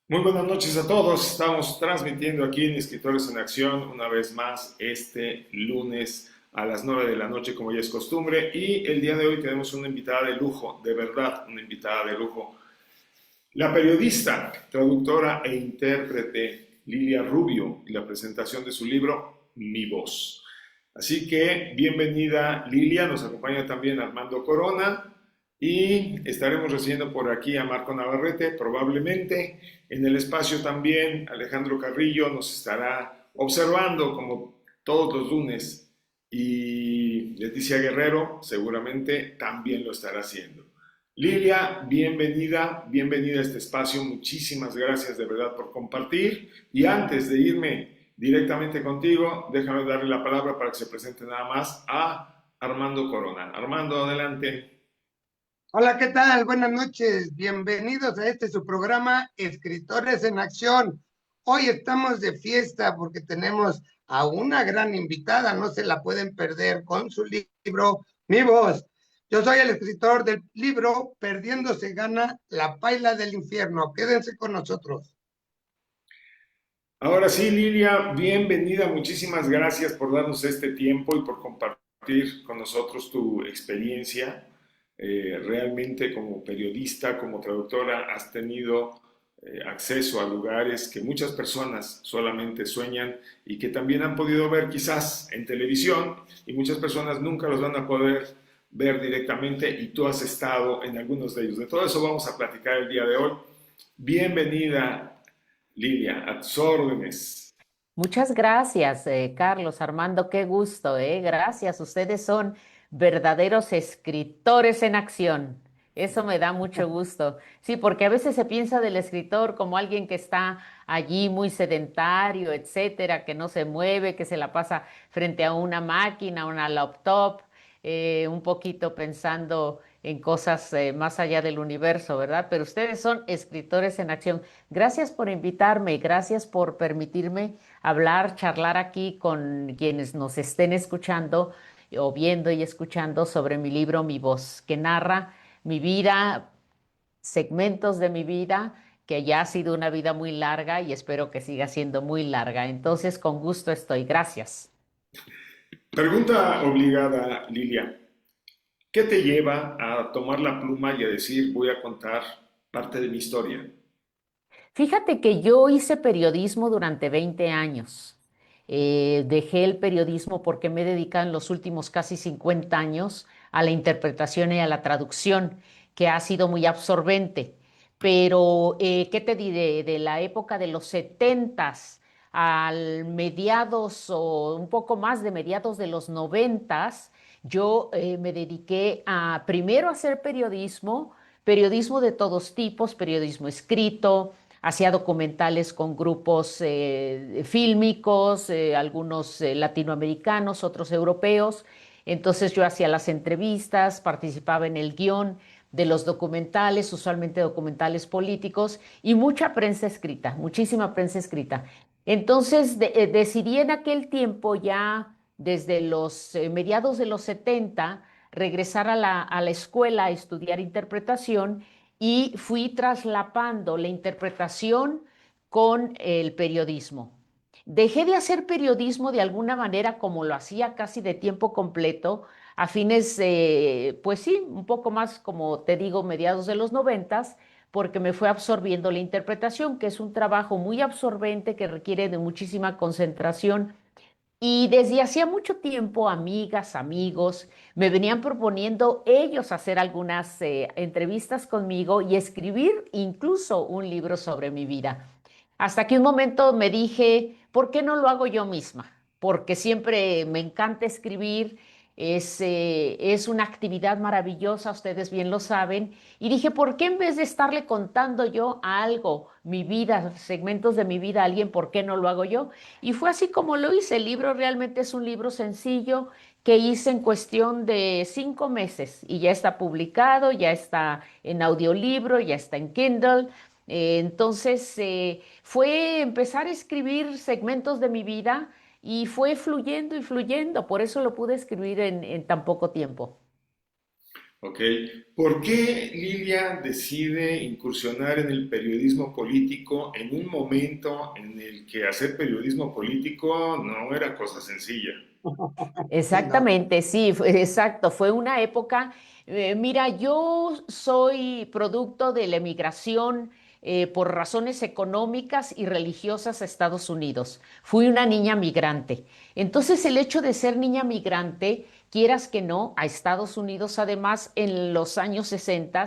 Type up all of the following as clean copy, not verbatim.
Muy buenas noches a todos. Estamos transmitiendo aquí en Escritores en Acción una vez más este lunes a las 9 de la noche como ya es costumbre y el día de hoy tenemos una invitada de lujo, de verdad una invitada de lujo, la periodista, traductora e intérprete Lilia Rubio y la presentación de su libro Mi Voz. Así que bienvenida Lilia, nos acompaña también Armando Corona y estaremos recibiendo por aquí a Marco Navarrete, probablemente en el espacio también Alejandro Carrillo nos estará observando como todos los lunes y Leticia Guerrero seguramente también lo estará haciendo. Lilia, bienvenida, bienvenida a este espacio. Muchísimas gracias de verdad por compartir. Y antes de irme directamente contigo, déjame darle la palabra para que se presente nada más a Armando Corona. Armando, adelante. Hola, ¿qué tal? Buenas noches. Bienvenidos a este su programa Escritores en Acción. Hoy estamos de fiesta porque tenemos a una gran invitada, no se la pueden perder con su libro Mi Voz. Yo soy el escritor del libro Perdiendo se gana la paila del infierno. Quédense con nosotros. Ahora sí, Lilia, bienvenida. Muchísimas gracias por darnos este tiempo y por compartir con nosotros tu experiencia. Realmente como periodista, como traductora, has tenido acceso a lugares que muchas personas solamente sueñan y que también han podido ver quizás en televisión y muchas personas nunca los van a poder ver directamente y tú has estado en algunos de ellos. De todo eso vamos a platicar el día de hoy. Bienvenida, Lilia, a tus órdenes. Muchas gracias, Carlos, Armando, qué gusto, Gracias, ustedes son verdaderos escritores en acción. Eso me da mucho gusto. Sí, porque a veces se piensa del escritor como alguien que está allí muy sedentario, etcétera, que no se mueve, que se la pasa frente a una máquina, una laptop, un poquito pensando en cosas más allá del universo, ¿verdad? Pero ustedes son escritores en acción. Gracias por invitarme, gracias por permitirme hablar, charlar aquí con quienes nos estén escuchando o viendo y escuchando sobre mi libro Mi Voz, que narra mi vida, segmentos de mi vida, que ya ha sido una vida muy larga y espero que siga siendo muy larga. Entonces, con gusto estoy. Gracias. Pregunta obligada, Lilia. ¿Qué te lleva a tomar la pluma y a decir voy a contar parte de mi historia? Fíjate que yo hice periodismo durante 20 años. Dejé el periodismo porque me he dedicado en los últimos casi 50 años a la interpretación y a la traducción, que ha sido muy absorbente. Pero, ¿qué te diré? De la época de los 70 al mediados o un poco más de mediados de los 90, yo me dediqué a primero a hacer periodismo, periodismo de todos tipos, periodismo escrito, hacía documentales con grupos fílmicos, algunos latinoamericanos, otros europeos. Entonces yo hacía las entrevistas, participaba en el guión de los documentales, usualmente documentales políticos, y mucha prensa escrita, muchísima prensa escrita. Entonces decidí en aquel tiempo, ya desde los mediados de los 70, regresar a la escuela a estudiar interpretación y fui traslapando la interpretación con el periodismo. Dejé de hacer periodismo de alguna manera como lo hacía casi de tiempo completo a fines, pues sí, un poco más como te digo, mediados de los 90, porque me fue absorbiendo la interpretación, que es un trabajo muy absorbente que requiere de muchísima concentración y desde hacía mucho tiempo, amigas, amigos, me venían proponiendo ellos hacer algunas entrevistas conmigo y escribir incluso un libro sobre mi vida. Hasta que un momento me dije, ¿por qué no lo hago yo misma? Porque siempre me encanta escribir, es una actividad maravillosa, ustedes bien lo saben, y dije, ¿por qué en vez de estarle contando yo algo, mi vida, segmentos de mi vida a alguien, ¿por qué no lo hago yo? Y fue así como lo hice. El libro realmente es un libro sencillo que hice en cuestión de 5 meses y ya está publicado, ya está en audiolibro, ya está en Kindle. Entonces fue empezar a escribir segmentos de mi vida y fue fluyendo y fluyendo. Por eso lo pude escribir en tan poco tiempo. Ok. ¿Por qué Lilia decide incursionar en el periodismo político en un momento en el que hacer periodismo político no era cosa sencilla? No. Exactamente, sí, exacto. Fue una época, mira, yo soy producto de la emigración por razones económicas y religiosas a Estados Unidos. Fui una niña migrante. Entonces, el hecho de ser niña migrante, quieras que no, a Estados Unidos, además, en los años 60,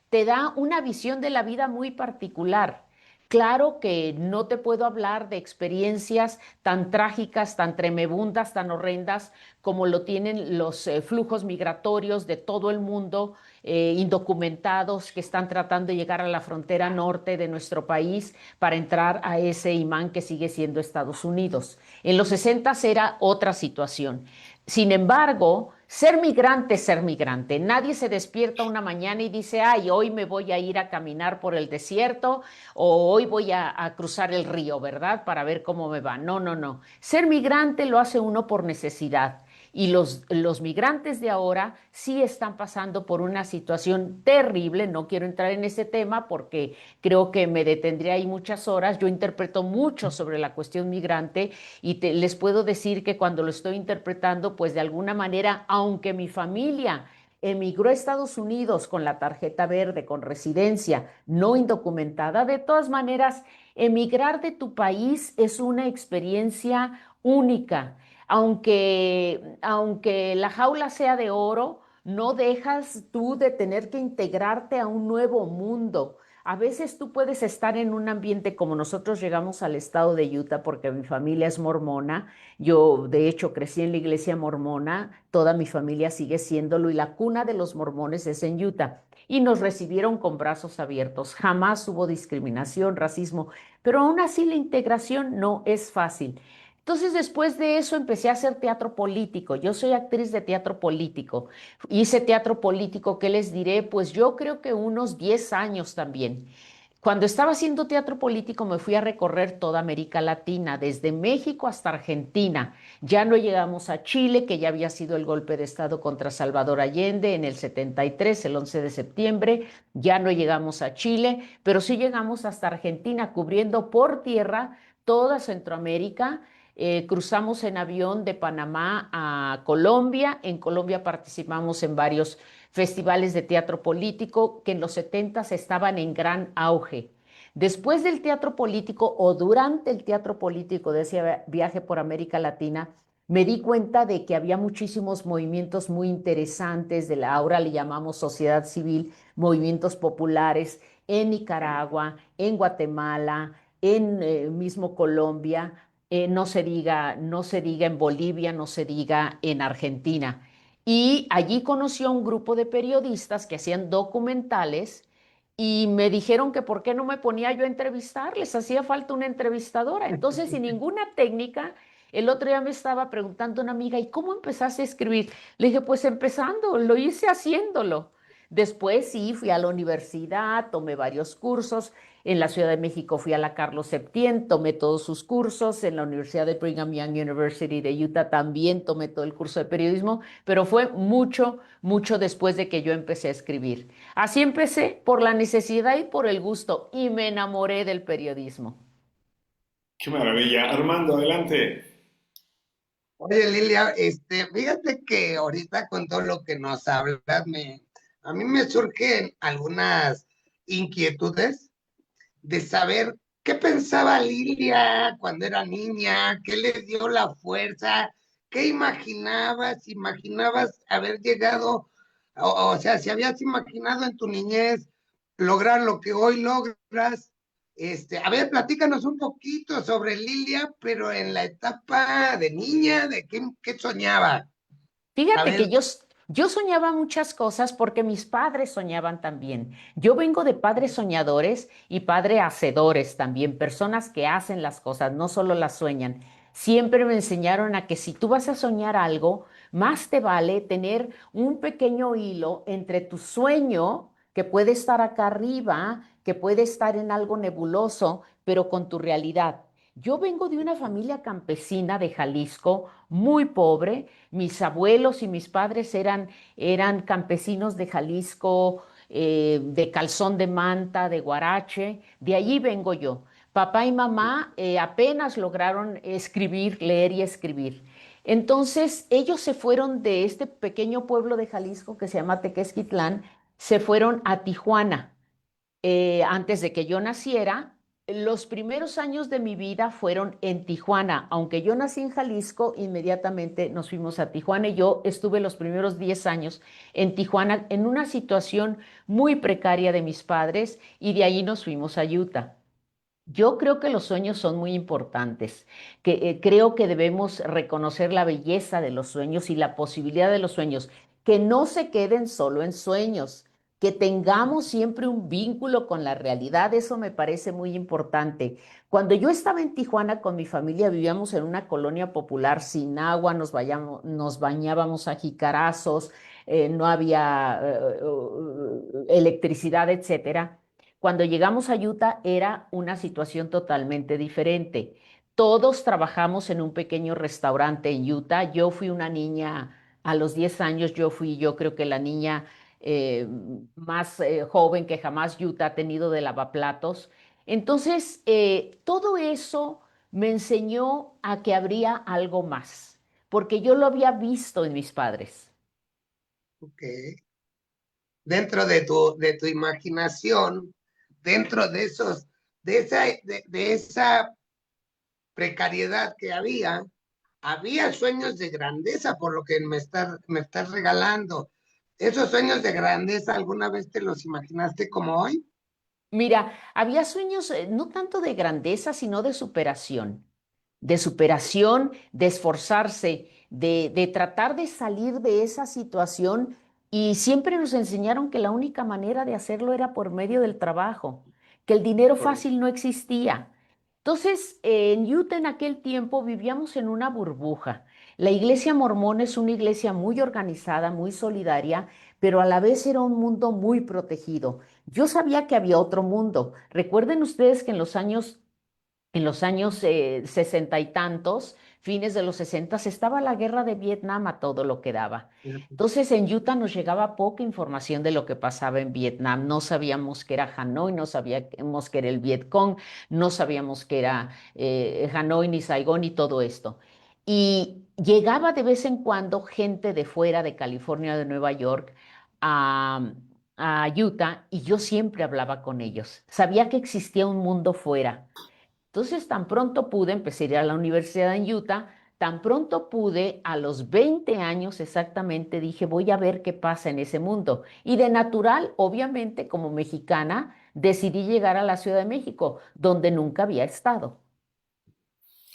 te da una visión de la vida muy particular. Claro que no te puedo hablar de experiencias tan trágicas, tan tremebundas, tan horrendas como lo tienen los flujos migratorios de todo el mundo, indocumentados que están tratando de llegar a la frontera norte de nuestro país para entrar a ese imán que sigue siendo Estados Unidos. En los 60 era otra situación. Sin embargo, ser migrante es ser migrante. Nadie se despierta una mañana y dice, ay, hoy me voy a ir a caminar por el desierto o hoy voy a cruzar el río, ¿verdad? Para ver cómo me va. No, no, no. Ser migrante lo hace uno por necesidad. Y los migrantes de ahora sí están pasando por una situación terrible. No quiero entrar en ese tema porque creo que me detendría ahí muchas horas. Yo interpreto mucho sobre la cuestión migrante y les puedo decir que cuando lo estoy interpretando, pues de alguna manera, aunque mi familia emigró a Estados Unidos con la tarjeta verde, con residencia no indocumentada, de todas maneras, emigrar de tu país es una experiencia única. Aunque la jaula sea de oro, no dejas tú de tener que integrarte a un nuevo mundo. A veces tú puedes estar en un ambiente como nosotros llegamos al estado de Utah porque mi familia es mormona. Yo, de hecho, crecí en la iglesia mormona. Toda mi familia sigue siéndolo y la cuna de los mormones es en Utah. Y nos recibieron con brazos abiertos. Jamás hubo discriminación, racismo, pero aún así la integración no es fácil. Entonces, después de eso, empecé a hacer teatro político. Yo soy actriz de teatro político. Hice teatro político, ¿qué les diré? Pues yo creo que unos 10 años también. Cuando estaba haciendo teatro político me fui a recorrer toda América Latina, desde México hasta Argentina. Ya no llegamos a Chile, que ya había sido el golpe de Estado contra Salvador Allende en el 73, el 11 de septiembre. Ya no llegamos a Chile, pero sí llegamos hasta Argentina, cubriendo por tierra toda Centroamérica. Cruzamos en avión de Panamá a Colombia. En Colombia participamos en varios festivales de teatro político que en los 70 estaban en gran auge. Después del teatro político o durante el teatro político de ese viaje por América Latina, me di cuenta de que había muchísimos movimientos muy interesantes, ahora le llamamos sociedad civil, movimientos populares en Nicaragua, en Guatemala, en mismo Colombia, no se diga en Bolivia, no se diga en Argentina. Y allí conoció a un grupo de periodistas que hacían documentales y me dijeron que por qué no me ponía yo a entrevistarles, hacía falta una entrevistadora. Entonces, sin ninguna técnica, el otro día me estaba preguntando una amiga, ¿y cómo empezaste a escribir? Le dije, pues empezando, lo hice haciéndolo. Después sí, fui a la universidad, tomé varios cursos. En la Ciudad de México fui a la Carlos Septién, tomé todos sus cursos. En la Universidad de Brigham Young University de Utah también tomé todo el curso de periodismo, pero fue mucho, mucho después de que yo empecé a escribir. Así empecé por la necesidad y por el gusto y me enamoré del periodismo. ¡Qué maravilla! Armando, adelante. Oye, Lilia, fíjate que ahorita con todo lo que nos hablas, a mí me surgen algunas inquietudes de saber qué pensaba Lilia cuando era niña, qué le dio la fuerza, qué imaginabas, imaginabas haber llegado, o sea, si habías imaginado en tu niñez lograr lo que hoy logras. A ver, platícanos un poquito sobre Lilia, pero en la etapa de niña, de qué soñaba. A Fíjate que ver, yo soñaba muchas cosas porque mis padres soñaban también. Yo vengo de padres soñadores y padres hacedores también, personas que hacen las cosas, no solo las sueñan. Siempre me enseñaron a que si tú vas a soñar algo, más te vale tener un pequeño hilo entre tu sueño, que puede estar acá arriba, que puede estar en algo nebuloso, pero con tu realidad. Yo vengo de una familia campesina de Jalisco, muy pobre. Mis abuelos y mis padres eran campesinos de Jalisco, de Calzón de Manta, de Guarache. De allí vengo yo. Papá y mamá apenas lograron escribir, leer y escribir. Entonces, ellos se fueron de este pequeño pueblo de Jalisco que se llama Tequesquitlán, se fueron a Tijuana antes de que yo naciera. Los primeros años de mi vida fueron en Tijuana. Aunque yo nací en Jalisco, inmediatamente nos fuimos a Tijuana y yo estuve los primeros 10 años en Tijuana en una situación muy precaria de mis padres y de ahí nos fuimos a Utah. Yo creo que los sueños son muy importantes, que creo que debemos reconocer la belleza de los sueños y la posibilidad de los sueños, que no se queden solo en sueños, que tengamos siempre un vínculo con la realidad, eso me parece muy importante. Cuando yo estaba en Tijuana con mi familia, vivíamos en una colonia popular sin agua, nos bañábamos a jicarazos, no había electricidad, etcétera. Cuando llegamos a Utah era una situación totalmente diferente. Todos trabajamos en un pequeño restaurante en Utah. Yo fui una niña a los 10 años, yo creo que la niña eh, más joven que jamás Utah ha tenido de lavaplatos. Entonces, todo eso me enseñó a que habría algo más, porque yo lo había visto en mis padres. Ok. Dentro de tu imaginación, dentro de esos, de esa precariedad que había sueños de grandeza, por lo que me estás regalando. ¿Esos sueños de grandeza alguna vez te los imaginaste como hoy? Mira, había sueños no tanto de grandeza, sino de superación, de esforzarse, de tratar de salir de esa situación y siempre nos enseñaron que la única manera de hacerlo era por medio del trabajo, que el dinero Correcto. fácil no existía. Entonces, en Utah en aquel tiempo vivíamos en una burbuja. La iglesia mormona es una iglesia muy organizada, muy solidaria, pero a la vez era un mundo muy protegido. Yo sabía que había otro mundo. Recuerden ustedes que en los años 60 y tantos, fines de los 60, estaba la guerra de Vietnam a todo lo que daba. Entonces en Utah nos llegaba poca información de lo que pasaba en Vietnam. No sabíamos que era Hanoi, no sabíamos que era el Vietcong, no sabíamos que era Hanoi ni Saigón y todo esto. Y llegaba de vez en cuando gente de fuera, de California, de Nueva York, a, a Utah y yo siempre hablaba con ellos. Sabía que existía un mundo fuera. Entonces, tan pronto pude, empecé a ir a la universidad en Utah, tan pronto pude, a los 20 años exactamente, dije, voy a ver qué pasa en ese mundo. Y de natural, obviamente, como mexicana, decidí llegar a la Ciudad de México, donde nunca había estado.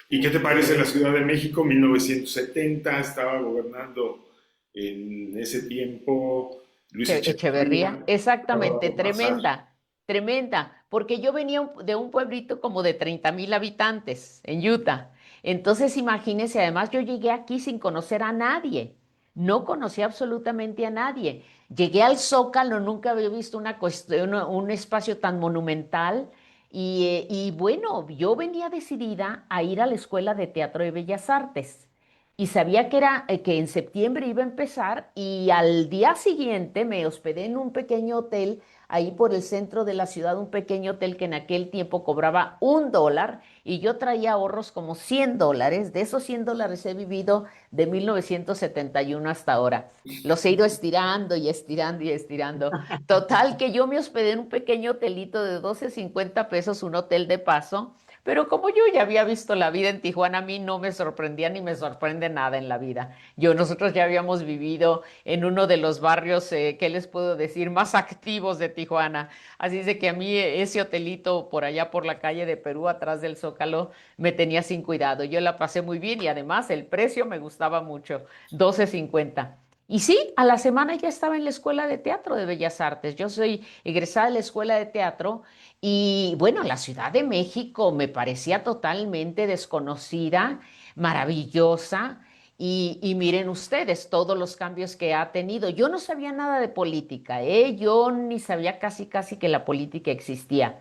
¿Y qué te parece la Ciudad de México? 1970 estaba gobernando en ese tiempo Luis Echeverría, Echeverría. Acababa exactamente, por pasar. tremenda, tremenda, porque yo venía de un pueblito como de 30,000 habitantes en Utah. Entonces, imagínense, además yo llegué aquí sin conocer a nadie, no conocí absolutamente a nadie. Llegué al Zócalo, nunca había visto una cuestión, un espacio tan monumental. Y bueno, yo venía decidida a ir a la Escuela de Teatro de Bellas Artes y sabía que en septiembre iba a empezar y al día siguiente me hospedé en un pequeño hotel ahí por el centro de la ciudad, un pequeño hotel que en aquel tiempo cobraba $1 y yo traía ahorros como $100. De esos $100 he vivido de 1971 hasta ahora. Los he ido estirando y estirando y estirando. Total que yo me hospedé en un pequeño hotelito de 12.50 pesos, un hotel de paso. Pero como yo ya había visto la vida en Tijuana, a mí no me sorprendía ni me sorprende nada en la vida. Nosotros ya habíamos vivido en uno de los barrios, ¿qué les puedo decir?, más activos de Tijuana. Así es de que a mí ese hotelito por allá por la calle de Perú, atrás del Zócalo, me tenía sin cuidado. Yo la pasé muy bien y además el precio me gustaba mucho, 12.50. Y sí, a la semana ya estaba en la Escuela de Teatro de Bellas Artes. Yo soy egresada de la Escuela de Teatro y bueno, la Ciudad de México me parecía totalmente desconocida, maravillosa. Y miren ustedes todos los cambios que ha tenido. Yo no sabía nada de política, ¿eh? Yo ni sabía casi, casi que la política existía.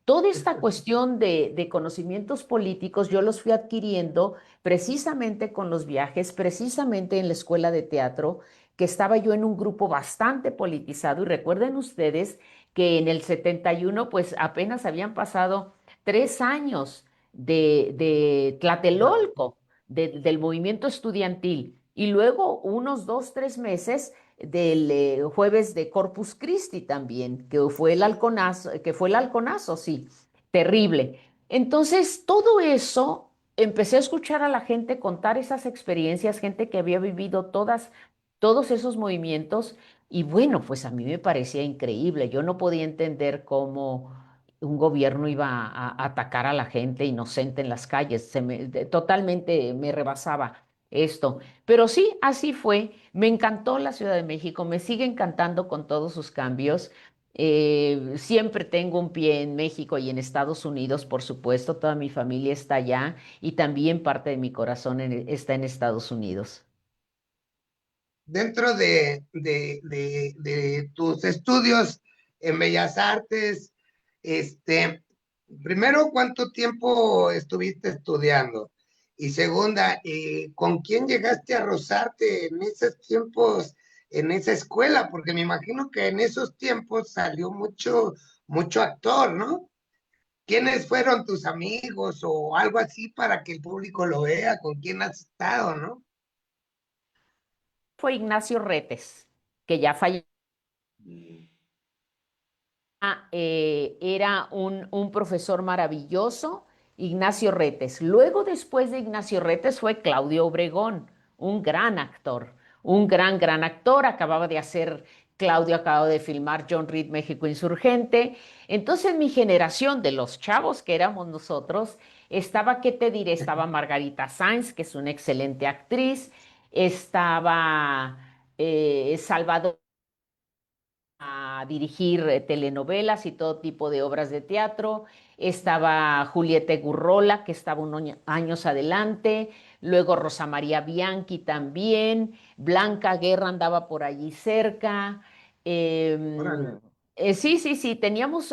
Toda esta cuestión de conocimientos políticos yo los fui adquiriendo precisamente con los viajes, precisamente en la escuela de teatro, que estaba yo en un grupo bastante politizado. Y recuerden ustedes que en el 71 pues apenas habían pasado 3 años de Tlatelolco, del movimiento estudiantil, y luego unos 2, 3 meses del jueves de Corpus Christi también, que fue el halconazo, sí, terrible. Entonces, todo eso, empecé a escuchar a la gente contar esas experiencias, gente que había vivido todos esos movimientos, y bueno, pues a mí me parecía increíble. Yo no podía entender cómo un gobierno iba a atacar a la gente inocente en las calles. Totalmente me rebasaba esto. Pero sí, así fue. Me encantó la Ciudad de México, me sigue encantando con todos sus cambios. Siempre tengo un pie en México y en Estados Unidos, por supuesto. Toda mi familia está allá y también parte de mi corazón está en Estados Unidos. Dentro de tus estudios en Bellas Artes, este, primero, ¿cuánto tiempo estuviste estudiando? Y segunda, ¿con quién llegaste a rozarte en esos tiempos, en esa escuela? Porque me imagino que en esos tiempos salió mucho actor, ¿no? ¿Quiénes fueron tus amigos o algo así para que el público lo vea? ¿Con quién has estado, no? Fue Ignacio Retes, que ya falleció. Era un profesor maravilloso, Ignacio Retes. Luego, después de Ignacio Retes, fue Claudio Obregón, un gran actor, un gran actor. Acababa de hacer, Claudio acababa de filmar John Reed, México Insurgente. Entonces, mi generación de los chavos que éramos nosotros, estaba, ¿qué te diré? Estaba Margarita Sáenz, que es una excelente actriz, estaba Salvador a dirigir telenovelas y todo tipo de obras de teatro. Estaba Julieta Gurrola, que estaba unos años adelante. Luego Rosa María Bianchi también. Blanca Guerra andaba por allí cerca. Órale. Sí, sí, sí,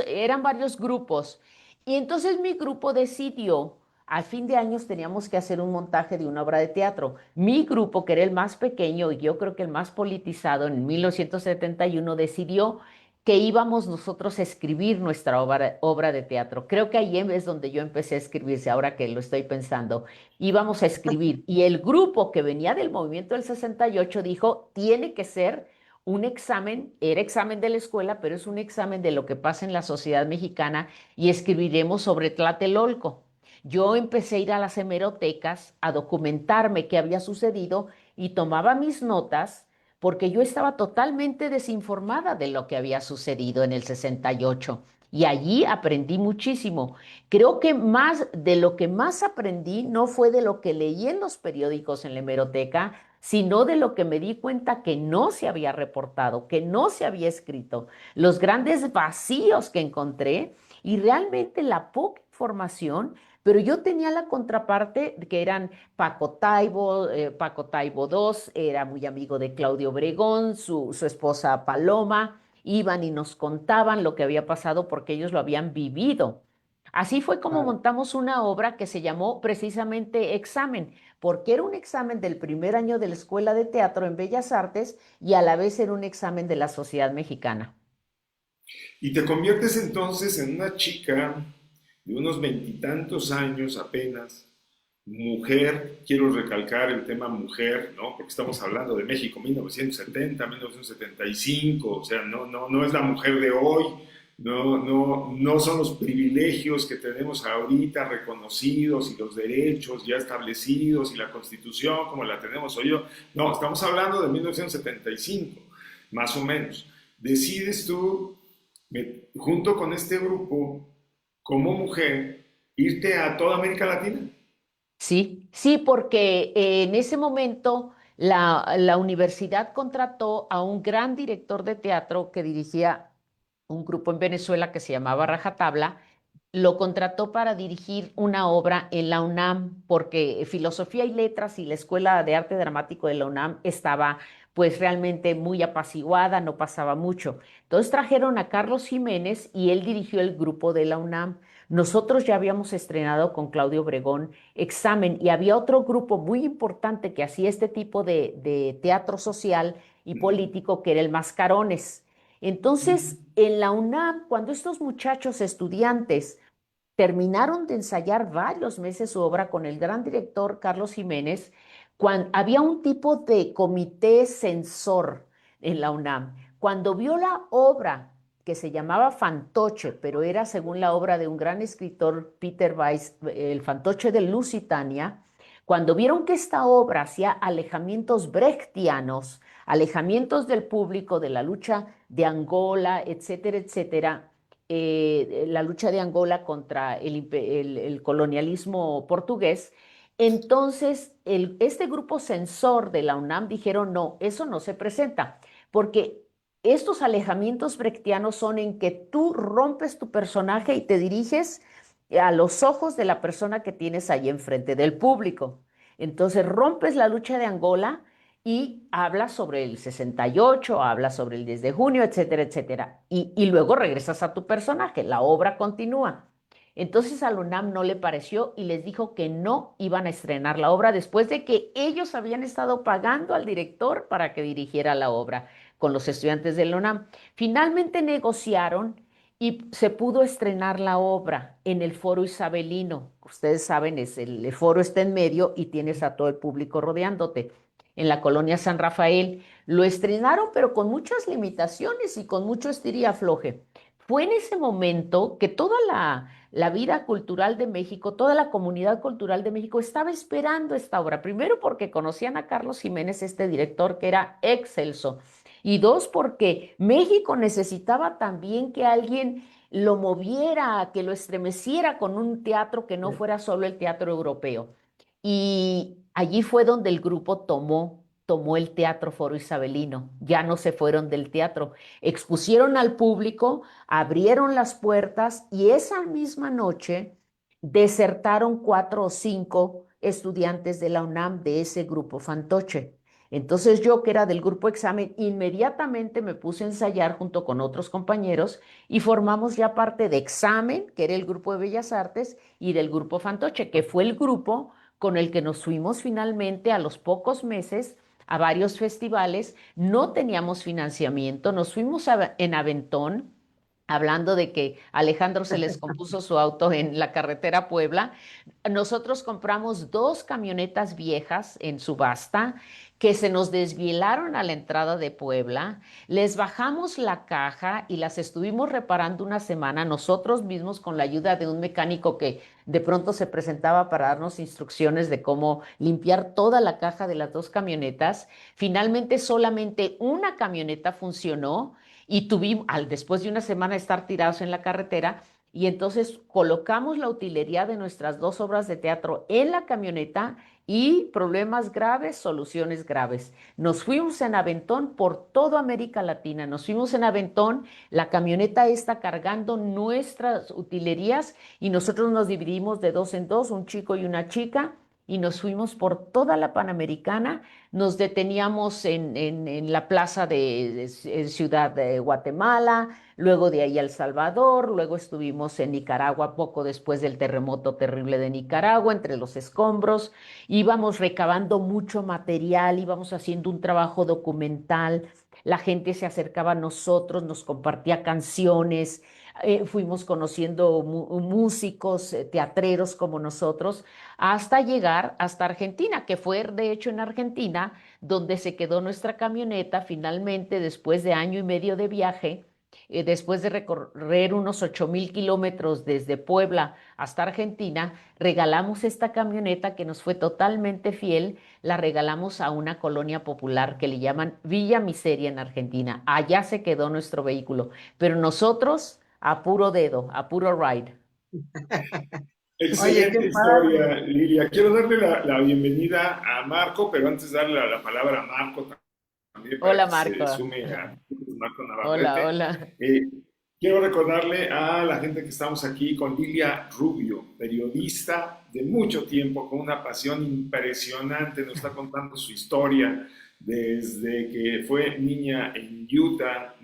eran varios grupos. Y entonces mi grupo decidió, al fin de años teníamos que hacer un montaje de una obra de teatro. Mi grupo, que era el más pequeño y yo creo que el más politizado, en 1971 decidió que íbamos nosotros a escribir nuestra obra de teatro. Creo que ahí es donde yo empecé a escribirse, ahora que lo estoy pensando. Íbamos a escribir. Y el grupo que venía del movimiento del 68 dijo, tiene que ser un examen, era examen de la escuela, pero es un examen de lo que pasa en la sociedad mexicana, y escribiremos sobre Tlatelolco. Yo empecé a ir a las hemerotecas a documentarme qué había sucedido y tomaba mis notas porque yo estaba totalmente desinformada de lo que había sucedido en el 68 y allí aprendí muchísimo. Creo que más de lo que más aprendí no fue de lo que leí en los periódicos en la hemeroteca, sino de lo que me di cuenta que no se había reportado, que no se había escrito, los grandes vacíos que encontré y realmente la poca información. Pero yo tenía la contraparte que eran Paco Taibo II, era muy amigo de Claudio Obregón, su esposa Paloma, iban y nos contaban lo que había pasado porque ellos lo habían vivido. Así fue como Claro. montamos una obra que se llamó precisamente Examen, porque era un examen del primer año de la Escuela de Teatro en Bellas Artes y a la vez era un examen de la sociedad mexicana. Y te conviertes entonces en una chica de unos veintitantos años apenas, mujer, quiero recalcar el tema mujer, ¿no? Porque estamos hablando de México 1970, 1975, o sea, no es la mujer de hoy, no son los privilegios que tenemos ahorita reconocidos y los derechos ya establecidos y la constitución como la tenemos hoy. No, estamos hablando de 1975, más o menos. Decides tú, junto con este grupo, como mujer, irte a toda América Latina. Sí, sí, porque en ese momento la universidad contrató a un gran director de teatro que dirigía un grupo en Venezuela que se llamaba Rajatabla. lo contrató para dirigir una obra en la UNAM, porque Filosofía y Letras y la Escuela de Arte Dramático de la UNAM estaba pues realmente muy apaciguada, no pasaba mucho. Entonces trajeron a Carlos Jiménez y él dirigió el grupo de la UNAM. Nosotros ya habíamos estrenado con Claudio Obregón Examen y había otro grupo muy importante que hacía este tipo de teatro social y político que era el Mascarones. Entonces, en la UNAM, cuando estos muchachos estudiantes terminaron de ensayar varios meses su obra con el gran director Carlos Jiménez, había un tipo de comité censor en la UNAM. Cuando vio la obra que se llamaba Fantoche, pero era según la obra de un gran escritor, Peter Weiss, El Fantoche de Lusitania, cuando vieron que esta obra hacía alejamientos brechtianos, alejamientos del público de la lucha de Angola, etcétera, etcétera, la lucha de Angola contra el colonialismo portugués. Entonces, este grupo censor de la UNAM dijeron, no, eso no se presenta, porque estos alejamientos brechtianos son en que tú rompes tu personaje y te diriges a los ojos de la persona que tienes ahí enfrente, del público. Entonces, rompes la lucha de Angola y habla sobre el 68, habla sobre el 10 de junio, etcétera, etcétera. Y luego regresas a tu personaje, la obra continúa. Entonces a la UNAM no le pareció y les dijo que no iban a estrenar la obra después de que ellos habían estado pagando al director para que dirigiera la obra con los estudiantes de la UNAM. Finalmente negociaron y se pudo estrenar la obra en el Foro Isabelino. Ustedes saben, el foro está en medio y tienes a todo el público rodeándote en la colonia San Rafael. Lo estrenaron, pero con muchas limitaciones y con mucho estir y afloje. Fue en ese momento que toda la vida cultural de México, toda la comunidad cultural de México estaba esperando esta obra. Primero porque conocían a Carlos Jiménez, este director que era excelso. Y dos, porque México necesitaba también que alguien lo moviera, que lo estremeciera con un teatro que no fuera solo el teatro europeo. Y allí fue donde el grupo tomó el Teatro Foro Isabelino. Ya no se fueron del teatro. Expusieron al público, abrieron las puertas y esa misma noche desertaron 4 o 5 estudiantes de la UNAM de ese grupo fantoche. Entonces yo, que era del grupo Examen, inmediatamente me puse a ensayar junto con otros compañeros y formamos ya parte de Examen, que era el grupo de Bellas Artes, y del grupo Fantoche, que fue el grupo con el que nos fuimos finalmente a los pocos meses a varios festivales. No teníamos financiamiento, nos fuimos en Aventón, hablando de que Alejandro se les compuso su auto en la carretera Puebla. Nosotros compramos 2 camionetas viejas en subasta que se nos desvielaron a la entrada de Puebla. Les bajamos la caja y las estuvimos reparando una semana nosotros mismos con la ayuda de un mecánico que de pronto se presentaba para darnos instrucciones de cómo limpiar toda la caja de las 2 camionetas. Finalmente solamente una camioneta funcionó y tuvimos, después de una semana de estar tirados en la carretera, y entonces colocamos la utilería de nuestras 2 obras de teatro en la camioneta y problemas graves, soluciones graves. Nos fuimos en Aventón por toda América Latina, nos fuimos en Aventón, la camioneta está cargando nuestras utilerías y nosotros nos dividimos de 2 en 2, un chico y una chica, y nos fuimos por toda la Panamericana. Nos deteníamos en la plaza en Ciudad de Guatemala, luego de ahí a El Salvador, luego estuvimos en Nicaragua poco después del terremoto terrible de Nicaragua, entre los escombros. Íbamos recabando mucho material, íbamos haciendo un trabajo documental. La gente se acercaba a nosotros, nos compartía canciones, fuimos conociendo músicos, teatreros como nosotros, hasta llegar hasta Argentina, que fue de hecho en Argentina donde se quedó nuestra camioneta finalmente después de año y medio de viaje, después de recorrer unos 8,000 kilómetros desde Puebla hasta Argentina. Regalamos esta camioneta que nos fue totalmente fiel, la regalamos a una colonia popular que le llaman Villa Miseria en Argentina. Allá se quedó nuestro vehículo, pero nosotros a puro dedo, a puro ride. Oye, qué Excelente padre. historia, Lilia. Quiero darle la bienvenida a Marco, pero antes de darle la palabra a Marco también para Hola que se Marco. sume a Marco Hola, Navarrete. hola. Eh, Quiero recordarle a la gente que estamos aquí con Lilia Rubio, periodista de mucho tiempo, con una pasión impresionante, nos está contando su historia desde que fue niña en Utah,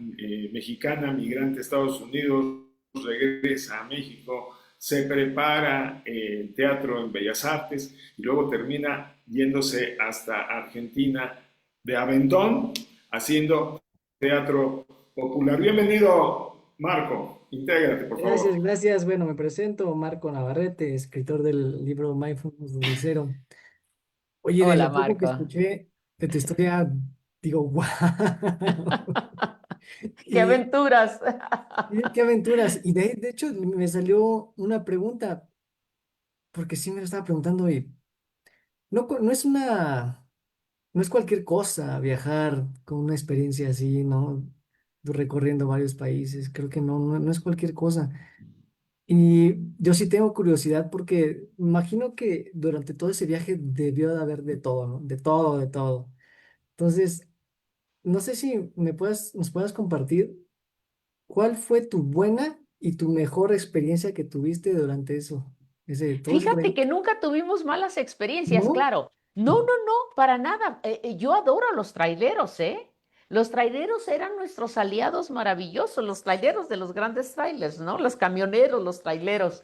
mexicana, migrante a Estados Unidos, regresa a México, se prepara en teatro en Bellas Artes y luego termina yéndose hasta Argentina de Aventón haciendo teatro popular. Bienvenido, Marco. Intégrate, por Gracias, favor. gracias. Bueno, me presento, Marco Navarrete, escritor del libro Mindfulness desde cero. Oye, de Hola, lo poco que Marco. escuché de tu historia, digo, wow. ¡Qué Y aventuras! qué aventuras. Y de hecho me salió una pregunta, porque sí me lo estaba preguntando y no, no es no es cualquier cosa viajar con una experiencia así, ¿no? Recorriendo varios países. Creo que no es cualquier cosa. Y yo sí tengo curiosidad porque imagino que durante todo ese viaje debió de haber de todo, ¿no? De todo, de todo. Entonces, no sé si nos puedas compartir cuál fue tu buena y tu mejor experiencia que tuviste durante todo ese Fíjate trayecto. que nunca tuvimos malas experiencias, ¿No? claro. No, no, no, para nada. Yo adoro a los traileros, ¿eh? Los traileros eran nuestros aliados maravillosos, los traileros de los grandes trailers, ¿no? Los camioneros, los traileros.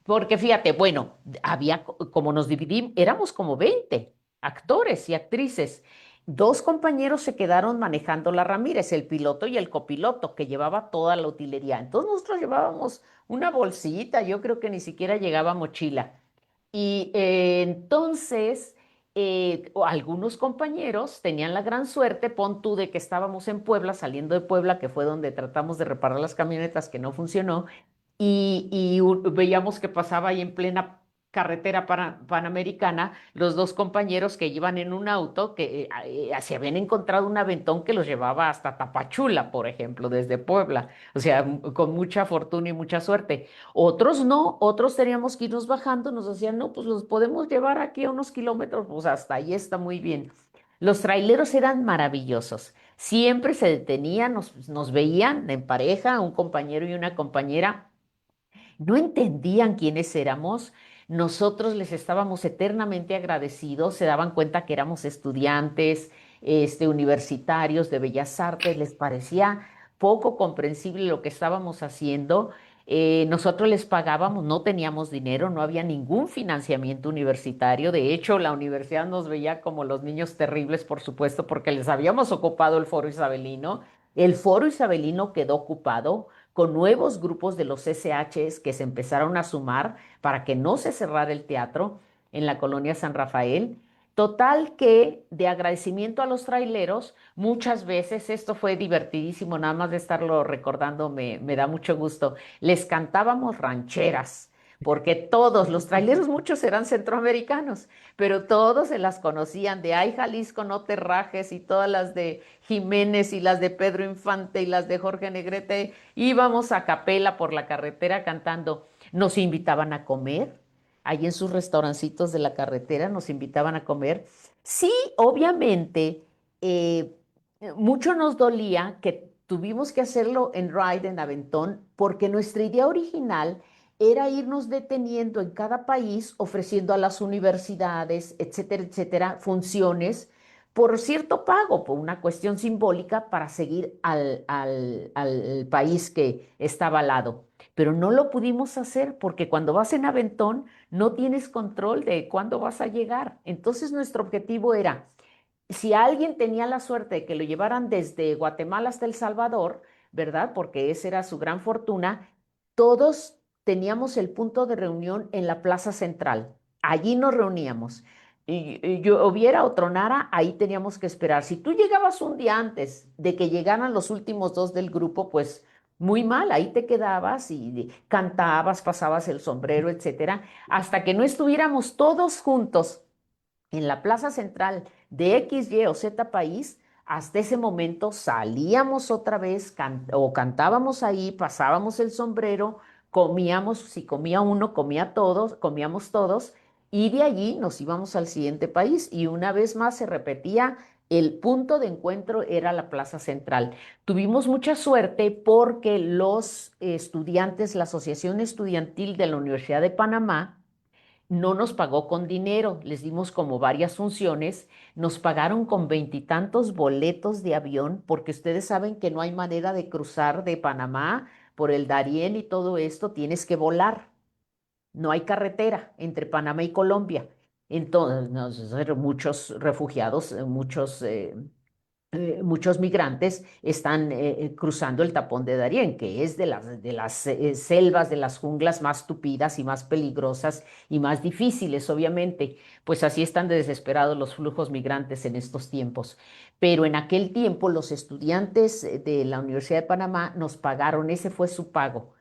Porque fíjate, bueno, había, como nos dividimos, éramos como 20 actores y actrices. Dos compañeros se quedaron manejando la Ramírez, el piloto y el copiloto, que llevaba toda la utilería. Entonces nosotros llevábamos una bolsita, yo creo que ni siquiera llegaba mochila. Y entonces, algunos compañeros tenían la gran suerte, pon tú de que estábamos en Puebla, saliendo de Puebla, que fue donde tratamos de reparar las camionetas, que no funcionó, y veíamos que pasaba ahí en plena carretera panamericana los dos compañeros que iban en un auto que se habían encontrado un aventón que los llevaba hasta Tapachula, por ejemplo, desde Puebla, o sea, con mucha fortuna y mucha suerte. Otros no, otros teníamos que irnos bajando, nos decían, no, pues los podemos llevar aquí a unos kilómetros, pues hasta ahí está muy bien. Los traileros eran maravillosos. Siempre se detenían, nos veían en pareja, un compañero y una compañera, no entendían quiénes éramos. Nosotros les estábamos eternamente agradecidos, se daban cuenta que éramos estudiantes, universitarios de Bellas Artes, les parecía poco comprensible lo que estábamos haciendo. Nosotros les pagábamos, no teníamos dinero, no había ningún financiamiento universitario. De hecho, la universidad nos veía como los niños terribles, por supuesto, porque les habíamos ocupado el foro isabelino. El foro isabelino quedó ocupado con nuevos grupos de los SHs que se empezaron a sumar para que no se cerrara el teatro en la colonia San Rafael. Total que de agradecimiento a los traileros, muchas veces, esto fue divertidísimo, nada más de estarlo recordando me da mucho gusto, les cantábamos rancheras, porque todos, los traileros, muchos eran centroamericanos, pero todos se las conocían de Ay, Jalisco, no te rajes, y todas las de Jiménez y las de Pedro Infante y las de Jorge Negrete. Íbamos a capela por la carretera cantando. Nos invitaban a comer. Ahí en sus restaurancitos de la carretera nos invitaban a comer. Sí, obviamente, eh, mucho nos dolía que tuvimos que hacerlo en Ride, en Aventón, porque nuestra idea original era irnos deteniendo en cada país, ofreciendo a las universidades, etcétera, etcétera, funciones por cierto pago, por una cuestión simbólica para seguir al país que estaba al lado. Pero no lo pudimos hacer porque cuando vas en Aventón no tienes control de cuándo vas a llegar. Entonces nuestro objetivo era, si alguien tenía la suerte de que lo llevaran desde Guatemala hasta El Salvador, ¿verdad? Porque esa era su gran fortuna, todos teníamos el punto de reunión en la Plaza Central. Allí nos reuníamos. Y yo hubiera o tronara, ahí teníamos que esperar. Si tú llegabas un día antes de que llegaran los últimos dos del grupo, pues muy mal, ahí te quedabas y cantabas, pasabas el sombrero, etcétera, hasta que no estuviéramos todos juntos en la plaza central de X, Y o Z país. Hasta ese momento salíamos otra vez o cantábamos ahí, pasábamos el sombrero, comíamos, si comía uno, comía todos, comíamos todos, y de allí nos íbamos al siguiente país y una vez más se repetía El punto de encuentro era la Plaza Central. Tuvimos mucha suerte porque los estudiantes, la Asociación Estudiantil de la Universidad de Panamá, no nos pagó con dinero, les dimos como varias funciones, nos pagaron con veintitantos boletos de avión, porque ustedes saben que no hay manera de cruzar de Panamá por el Darién y todo esto, tienes que volar. No hay carretera entre Panamá y Colombia. Entonces, muchos refugiados, muchos migrantes están cruzando el tapón de Darién, que es de las selvas, de las junglas más tupidas y más peligrosas y más difíciles, obviamente. Pues así están de desesperados los flujos migrantes en estos tiempos. Pero en aquel tiempo los estudiantes de la Universidad de Panamá nos pagaron, ese fue su pago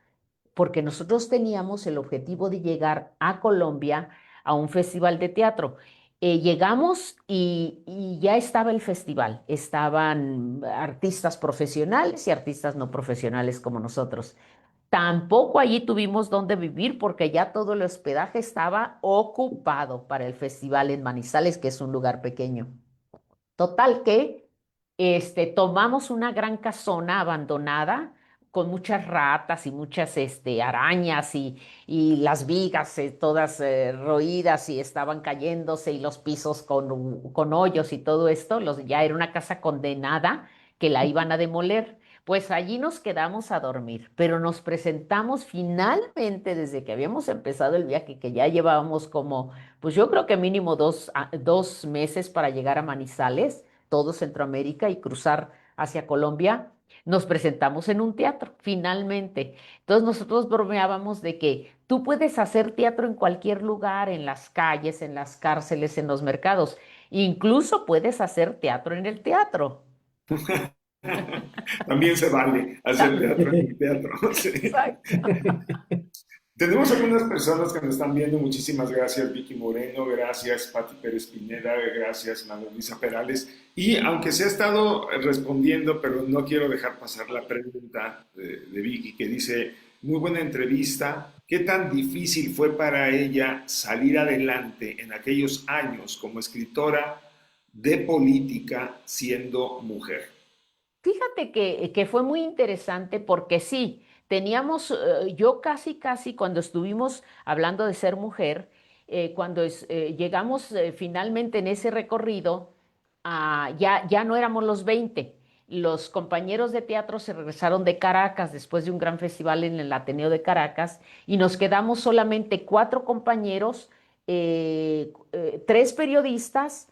porque nosotros teníamos el objetivo de llegar a Colombia a un festival de teatro. Llegamos y ya estaba el festival. Estaban artistas profesionales y artistas no profesionales como nosotros. Tampoco allí tuvimos dónde vivir porque ya todo el hospedaje estaba ocupado para el festival en Manizales, que es un lugar pequeño. Total que tomamos una gran casona abandonada con muchas ratas y muchas arañas y las vigas todas roídas y estaban cayéndose y los pisos con hoyos y todo esto. Ya era una casa condenada que la iban a demoler. Pues allí nos quedamos a dormir, pero nos presentamos finalmente desde que habíamos empezado el viaje, que ya llevábamos como, pues yo creo que mínimo 2 meses para llegar a Manizales todo Centroamérica y cruzar hacia Colombia, nos presentamos en un teatro, finalmente. Entonces nosotros bromeábamos de que tú puedes hacer teatro en cualquier lugar, en las calles, en las cárceles, en los mercados. Incluso puedes hacer teatro en el teatro. También se vale hacer También. teatro en el teatro. Sí. Exacto. Tenemos algunas personas que nos están viendo. Muchísimas gracias, Vicky Moreno. Gracias, Pati Pérez Pineda. Gracias, Manuel Luisa Perales. Y aunque se ha estado respondiendo, pero no quiero dejar pasar la pregunta de Vicky, que dice, muy buena entrevista. ¿Qué tan difícil fue para ella salir adelante en aquellos años como escritora de política siendo mujer? Fíjate que fue muy interesante porque sí, teníamos, yo casi cuando estuvimos hablando de ser mujer, cuando llegamos finalmente en ese recorrido, ya no éramos los 20. Los compañeros de teatro se regresaron de Caracas después de un gran festival en el Ateneo de Caracas y nos quedamos solamente 4 compañeros, 3 periodistas,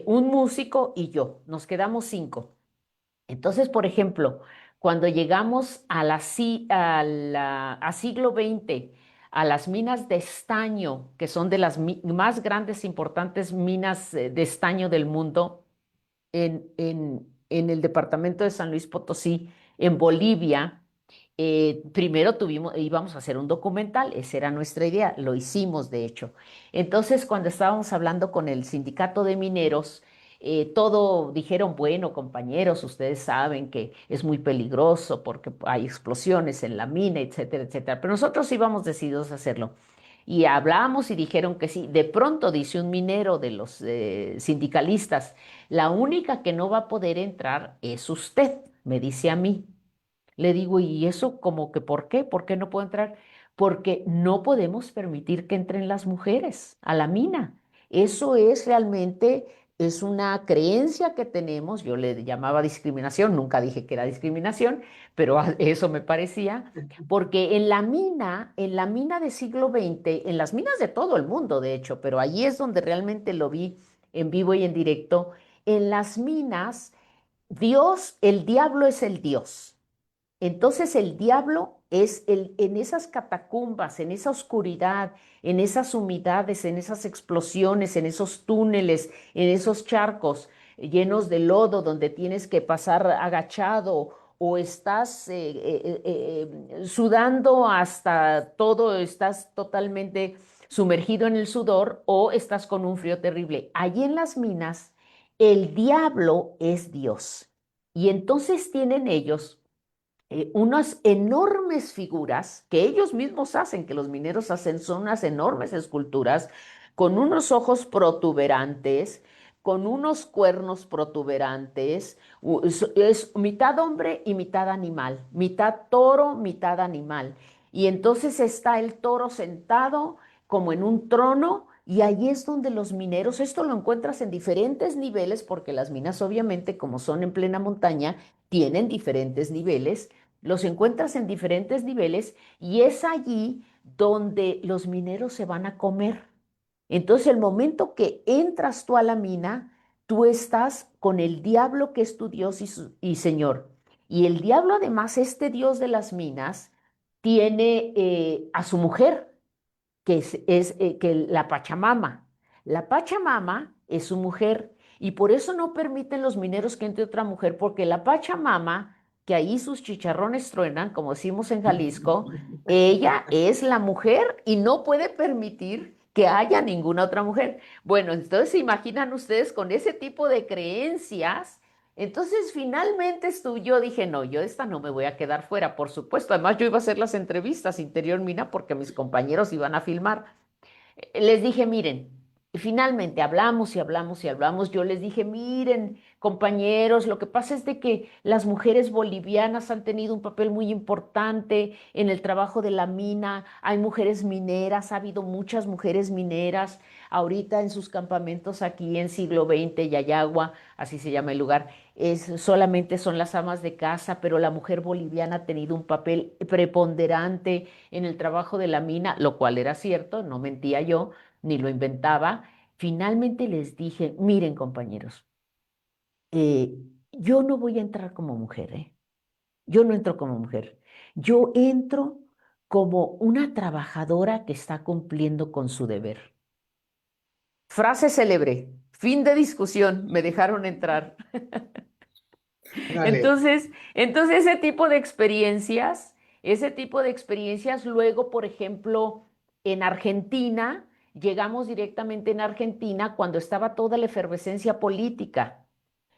un músico y yo. Nos quedamos 5. Entonces, por ejemplo, cuando llegamos a siglo XX, a las minas de estaño, que son de las más grandes, importantes minas de estaño del mundo, en el departamento de San Luis Potosí, en Bolivia, primero íbamos a hacer un documental, esa era nuestra idea, lo hicimos de hecho. Entonces, cuando estábamos hablando con el sindicato de mineros, todo dijeron, bueno, compañeros, ustedes saben que es muy peligroso porque hay explosiones en la mina, etcétera, etcétera. Pero nosotros íbamos decididos a hacerlo. Y hablamos y dijeron que sí. De pronto dice un minero de los sindicalistas, la única que no va a poder entrar es usted, me dice a mí. Le digo, ¿y eso como que por qué? ¿Por qué no puedo entrar? Porque no podemos permitir que entren las mujeres a la mina. Eso es realmente, es una creencia que tenemos. Yo le llamaba discriminación, nunca dije que era discriminación, pero eso me parecía, porque en la mina de siglo XX, en las minas de todo el mundo, de hecho, pero allí es donde realmente lo vi en vivo y en directo, en las minas, el diablo es el Dios. Entonces el diablo es en esas catacumbas, en esa oscuridad, en esas humedades, en esas explosiones, en esos túneles, en esos charcos llenos de lodo donde tienes que pasar agachado o estás sudando hasta todo, estás totalmente sumergido en el sudor o estás con un frío terrible. Allí en las minas, el diablo es Dios. Y entonces tienen ellos unas enormes figuras que ellos mismos hacen, que los mineros hacen, son unas enormes esculturas con unos ojos protuberantes, con unos cuernos protuberantes, es mitad hombre y mitad animal, mitad toro, mitad animal. Y entonces está el toro sentado como en un trono y ahí es donde los mineros, esto lo encuentras en diferentes niveles porque las minas obviamente como son en plena montaña, tienen diferentes niveles, los encuentras en diferentes niveles y es allí donde los mineros se van a comer. Entonces, el momento que entras tú a la mina, tú estás con el diablo que es tu Dios y Señor. Y el diablo, además, este Dios de las minas, tiene a su mujer, que que la Pachamama. La Pachamama es su mujer y por eso no permiten los mineros que entre otra mujer, porque la Pachamama, que ahí sus chicharrones truenan, como decimos en Jalisco, ella es la mujer y no puede permitir que haya ninguna otra mujer. Bueno, entonces se imaginan ustedes con ese tipo de creencias. Entonces, finalmente yo dije, no, yo esta no me voy a quedar fuera, por supuesto. Además, yo iba a hacer las entrevistas interior Mina porque mis compañeros iban a filmar. Les dije, miren, finalmente hablamos y hablamos y hablamos. Yo les dije, miren, compañeros, lo que pasa es de que las mujeres bolivianas han tenido un papel muy importante en el trabajo de la mina. Hay mujeres mineras, ha habido muchas mujeres mineras ahorita en sus campamentos aquí en siglo XX, Yayagua, así se llama el lugar. Solamente son las amas de casa, pero la mujer boliviana ha tenido un papel preponderante en el trabajo de la mina, lo cual era cierto, no mentía yo, ni lo inventaba. Finalmente les dije, miren compañeros, eh, yo no voy a entrar como mujer, ¿eh? Yo no entro como mujer. Yo entro como una trabajadora que está cumpliendo con su deber. Frase célebre, fin de discusión, me dejaron entrar. Órale. Entonces ese tipo de experiencias, luego, por ejemplo, en Argentina, llegamos directamente en Argentina cuando estaba toda la efervescencia política.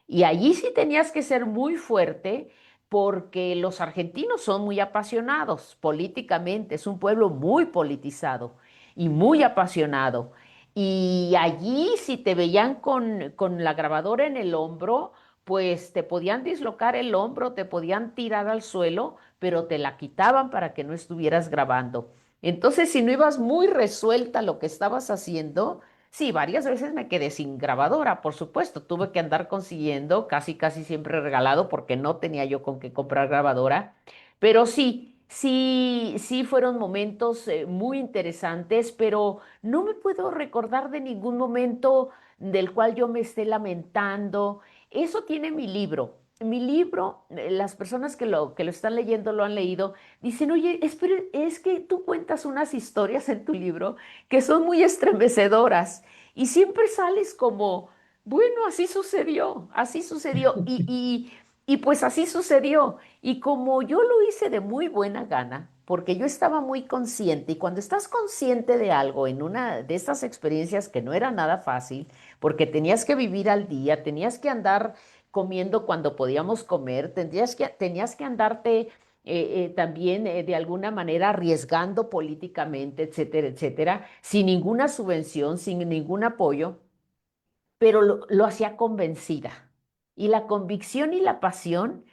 Y allí sí tenías que ser muy fuerte porque los argentinos son muy apasionados políticamente, es un pueblo muy politizado y muy apasionado. Y allí si te veían con la grabadora en el hombro, pues te podían dislocar el hombro, te podían tirar al suelo, pero te la quitaban para que no estuvieras grabando. Entonces, si no ibas muy resuelta lo que estabas haciendo, sí, varias veces me quedé sin grabadora, por supuesto. Tuve que andar consiguiendo, casi siempre regalado, porque no tenía yo con qué comprar grabadora. Pero sí fueron momentos muy interesantes, pero no me puedo recordar de ningún momento del cual yo me esté lamentando. Eso tiene mi libro. Mi libro, las personas que lo están leyendo lo han leído, dicen, oye, es que tú cuentas unas historias en tu libro que son muy estremecedoras y siempre sales como, bueno, así sucedió y pues así sucedió. Y como yo lo hice de muy buena gana, porque yo estaba muy consciente y cuando estás consciente de algo en una de estas experiencias que no era nada fácil, porque tenías que vivir al día, tenías que andar comiendo cuando podíamos comer, tenías que andarte también de alguna manera arriesgando políticamente, etcétera, etcétera, sin ninguna subvención, sin ningún apoyo, pero lo hacía convencida. Y la convicción y la pasión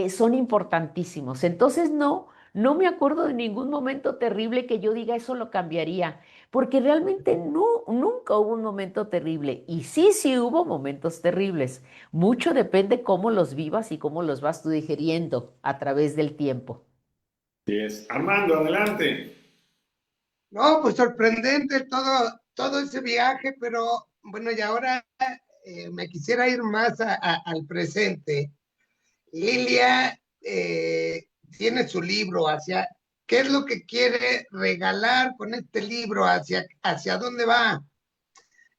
son importantísimos. Entonces, no me acuerdo de ningún momento terrible que yo diga eso lo cambiaría, porque realmente nunca hubo un momento terrible. Y sí hubo momentos terribles. Mucho depende cómo los vivas y cómo los vas tú digiriendo a través del tiempo. Así es. Armando, adelante. No, pues sorprendente todo ese viaje, pero bueno, y ahora me quisiera ir más al presente. Lilia tiene su libro ¿qué es lo que quiere regalar con este libro? ¿Hacia dónde va?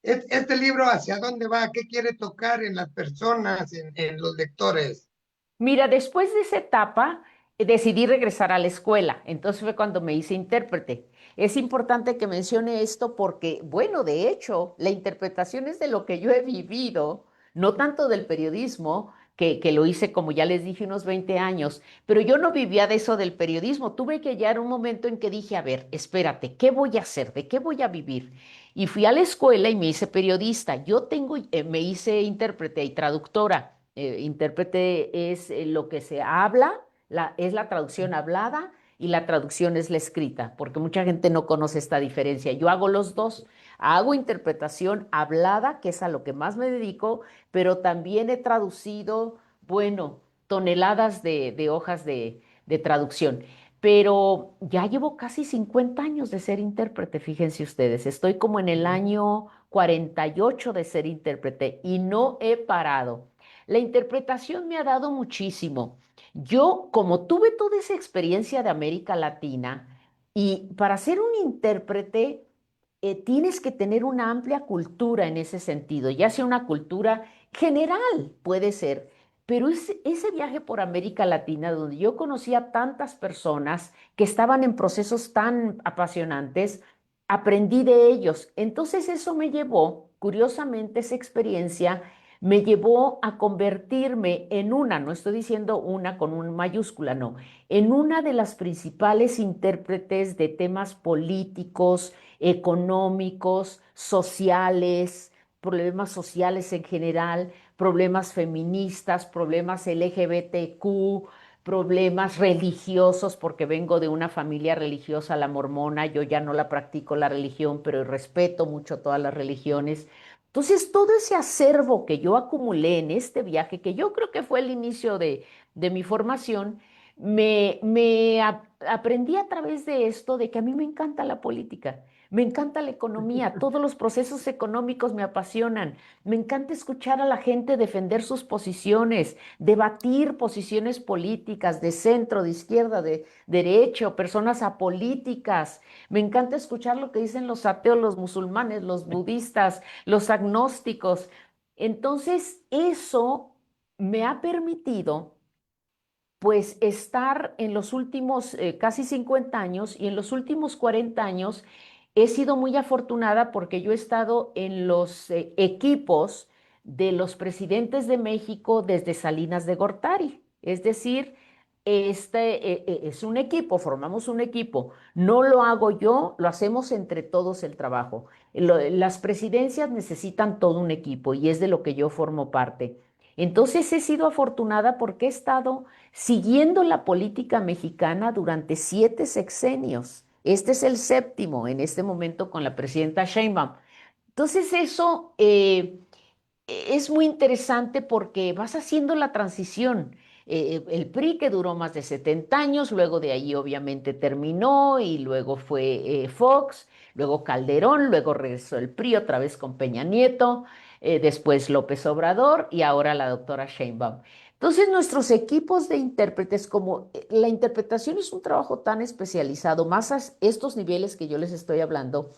Este libro, ¿hacia dónde va? ¿Qué quiere tocar en las personas, en los lectores? Mira, después de esa etapa decidí regresar a la escuela. Entonces fue cuando me hice intérprete. Es importante que mencione esto porque, bueno, de hecho, la interpretación es de lo que yo he vivido, no tanto del periodismo, que lo hice, como ya les dije, unos 20 años, pero yo no vivía de eso del periodismo. Tuve que llegar un momento en que dije, a ver, espérate, ¿qué voy a hacer? ¿De qué voy a vivir? Y fui a la escuela y me hice periodista. Me hice intérprete y traductora. Intérprete es lo que se habla, es la traducción hablada y la traducción es la escrita, porque mucha gente no conoce esta diferencia. Yo hago los dos. Hago interpretación hablada, que es a lo que más me dedico, pero también he traducido, bueno, toneladas de hojas de traducción. Pero ya llevo casi 50 años de ser intérprete, fíjense ustedes. Estoy como en el año 48 de ser intérprete y no he parado. La interpretación me ha dado muchísimo. Yo, como tuve toda esa experiencia de América Latina, y para ser un intérprete, tienes que tener una amplia cultura en ese sentido, ya sea una cultura general, puede ser, pero ese viaje por América Latina, donde yo conocí a tantas personas que estaban en procesos tan apasionantes, aprendí de ellos. Entonces eso me llevó, curiosamente, esa experiencia me llevó a convertirme en una, no estoy diciendo una con una mayúscula, no, en una de las principales intérpretes de temas políticos, económicos, sociales, problemas sociales en general, problemas feministas, problemas LGBTQ, problemas religiosos, porque vengo de una familia religiosa, la mormona. Yo ya no la practico la religión, pero respeto mucho todas las religiones. Entonces, todo ese acervo que yo acumulé en este viaje, que yo creo que fue el inicio de mi formación, aprendí a través de esto de que a mí me encanta la política, me encanta la economía, todos los procesos económicos me apasionan, me encanta escuchar a la gente defender sus posiciones, debatir posiciones políticas de centro, de izquierda, de derecho, personas apolíticas. Me encanta escuchar lo que dicen los ateos, los musulmanes, los budistas, los agnósticos. Entonces, eso me ha permitido pues estar en los últimos casi 50 años y en los últimos 40 años he sido muy afortunada porque yo he estado en los equipos de los presidentes de México desde Salinas de Gortari. Es decir, es un equipo, formamos un equipo. No lo hago yo, lo hacemos entre todos el trabajo. Las presidencias necesitan todo un equipo y es de lo que yo formo parte. Entonces he sido afortunada porque he estado siguiendo la política mexicana durante 7 sexenios. Este es el séptimo en este momento con la presidenta Sheinbaum. Entonces eso es muy interesante porque vas haciendo la transición. El PRI que duró más de 70 años, luego de ahí obviamente terminó y luego fue Fox, luego Calderón, luego regresó el PRI otra vez con Peña Nieto, después López Obrador y ahora la doctora Sheinbaum. Entonces nuestros equipos de intérpretes, como la interpretación es un trabajo tan especializado, más a estos niveles que yo les estoy hablando,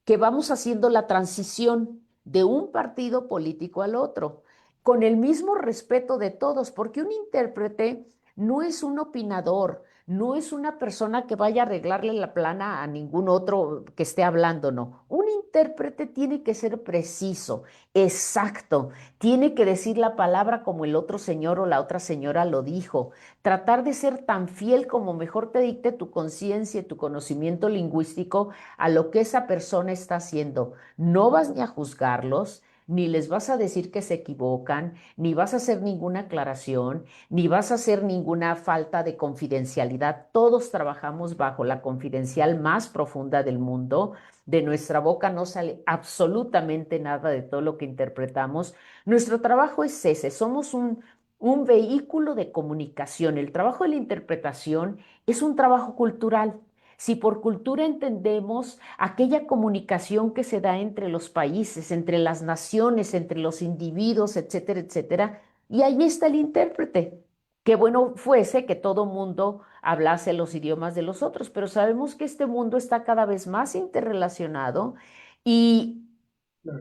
que vamos haciendo la transición de un partido político al otro, con el mismo respeto de todos, porque un intérprete no es un opinador, no es una persona que vaya a arreglarle la plana a ningún otro que esté hablando, no. Un intérprete tiene que ser preciso, exacto, tiene que decir la palabra como el otro señor o la otra señora lo dijo, tratar de ser tan fiel como mejor te dicte tu conciencia y tu conocimiento lingüístico a lo que esa persona está haciendo. No vas ni a juzgarlos, ni les vas a decir que se equivocan, ni vas a hacer ninguna aclaración, ni vas a hacer ninguna falta de confidencialidad. Todos trabajamos bajo la confidencial más profunda del mundo. De nuestra boca no sale absolutamente nada de todo lo que interpretamos. Nuestro trabajo es ese, somos un vehículo de comunicación. El trabajo de la interpretación es un trabajo cultural. Si por cultura entendemos aquella comunicación que se da entre los países, entre las naciones, entre los individuos, etcétera, etcétera, y ahí está el intérprete. Qué bueno fuese que todo mundo hablase los idiomas de los otros, pero sabemos que este mundo está cada vez más interrelacionado y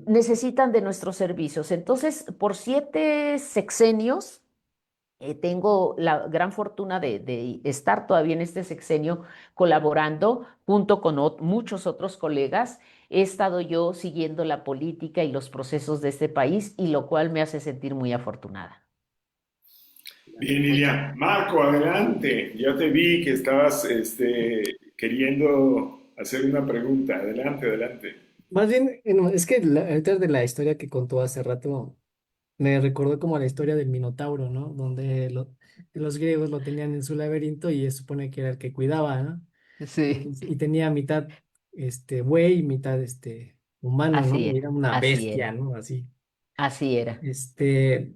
necesitan de nuestros servicios. Entonces, por 7 sexenios, tengo la gran fortuna de estar todavía en este sexenio colaborando junto con muchos otros colegas. He estado yo siguiendo la política y los procesos de este país y lo cual me hace sentir muy afortunada. Bien, Lidia. Marco, adelante. Ya te vi que estabas queriendo hacer una pregunta. Adelante, adelante. Más bien, no, es que ahorita de la historia que contó hace rato, me recordó como la historia del Minotauro, ¿no? Donde los griegos lo tenían en su laberinto y se supone que era el que cuidaba, ¿no? Sí, Y tenía mitad buey, mitad humano, ¿no? Y era una así bestia, era, ¿no? Así. así era. Este,